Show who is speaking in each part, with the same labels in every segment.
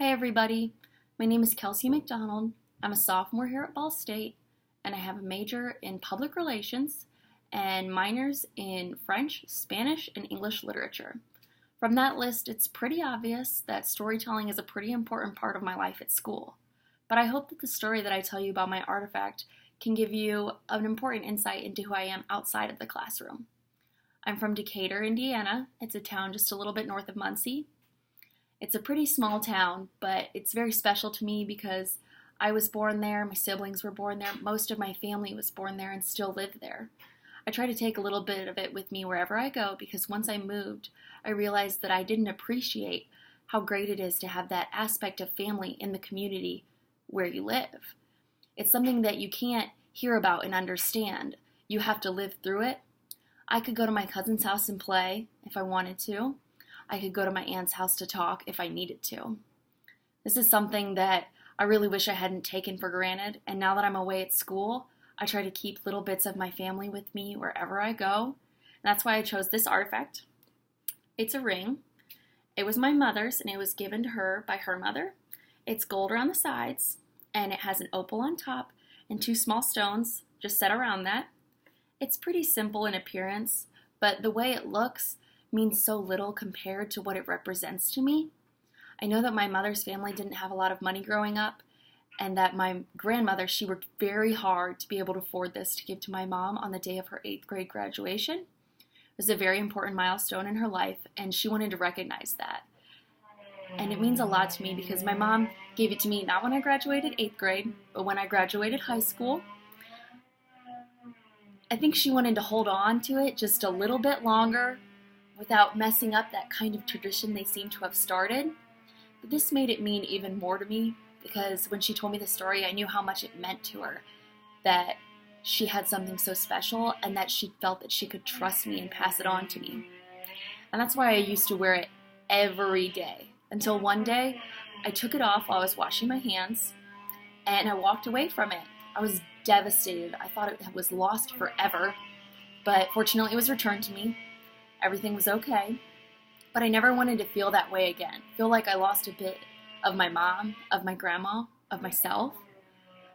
Speaker 1: Hi everybody, my name is Kelsey McDonald. I'm a sophomore here at Ball State, and I have a major in public relations and minors in French, Spanish, and English literature. From that list, it's pretty obvious that storytelling is a pretty important part of my life at school. But I hope that the story that I tell you about my artifact can give you an important insight into who I am outside of the classroom. I'm from Decatur, Indiana. It's a town just a little bit north of Muncie. It's a pretty small town, but it's very special to me because I was born there, my siblings were born there, most of my family was born there and still live there. I try to take a little bit of it with me wherever I go because once I moved, I realized that I didn't appreciate how great it is to have that aspect of family in the community where you live. It's something that you can't hear about and understand. You have to live through it. I could go to my cousin's house and play if I wanted to. I could go to my aunt's house to talk if I needed to. This is something that I really wish I hadn't taken for granted, and now that I'm away at school, I try to keep little bits of my family with me wherever I go. And that's why I chose this artifact. It's a ring. It was my mother's, and it was given to her by her mother. It's gold around the sides, and it has an opal on top and two small stones just set around that. It's pretty simple in appearance, but the way it looks means so little compared to what it represents to me. I know that my mother's family didn't have a lot of money growing up, and that my grandmother, she worked very hard to be able to afford this to give to my mom on the day of her 8th grade graduation. It was a very important milestone in her life, and she wanted to recognize that. And it means a lot to me because my mom gave it to me not when I graduated 8th grade, but when I graduated high school. I think she wanted to hold on to it just a little bit longer without messing up that kind of tradition they seem to have started. But this made it mean even more to me because when she told me the story, I knew how much it meant to her, that she had something so special and that she felt that she could trust me and pass it on to me. And that's why I used to wear it every day until one day I took it off while I was washing my hands and I walked away from it. I was devastated. I thought it was lost forever, but fortunately it was returned to me. Everything was okay, but I never wanted to feel that way again. Feel like I lost a bit of my mom, of my grandma, of myself.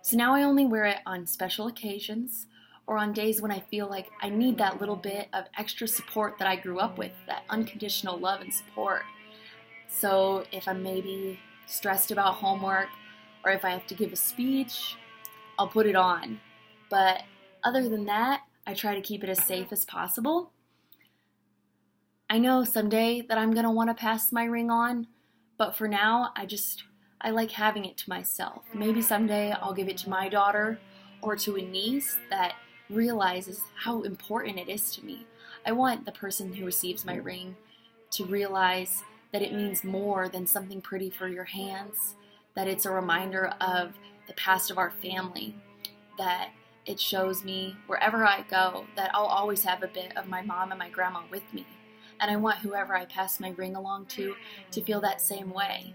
Speaker 1: So now I only wear it on special occasions or on days when I feel like I need that little bit of extra support that I grew up with, that unconditional love and support. So if I'm maybe stressed about homework or if I have to give a speech, I'll put it on. But other than that, I try to keep it as safe as possible. I know someday that I'm going to want to pass my ring on, but for now, I like having it to myself. Maybe someday I'll give it to my daughter or to a niece that realizes how important it is to me. I want the person who receives my ring to realize that it means more than something pretty for your hands, that it's a reminder of the past of our family, that it shows me wherever I go that I'll always have a bit of my mom and my grandma with me. And I want whoever I pass my ring along to feel that same way.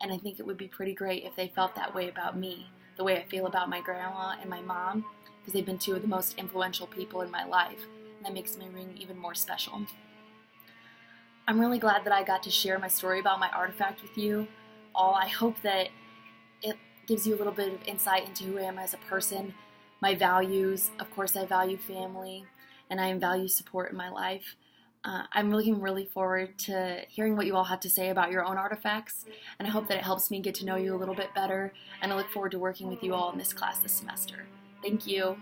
Speaker 1: And I think it would be pretty great if they felt that way about me, the way I feel about my grandma and my mom, because they've been two of the most influential people in my life. And that makes my ring even more special. I'm really glad that I got to share my story about my artifact with you all. I hope that it gives you a little bit of insight into who I am as a person, my values. Of course, I value family, and I value support in my life. I'm looking really forward to hearing what you all have to say about your own artifacts, and I hope that it helps me get to know you a little bit better, and I look forward to working with you all in this class this semester. Thank you.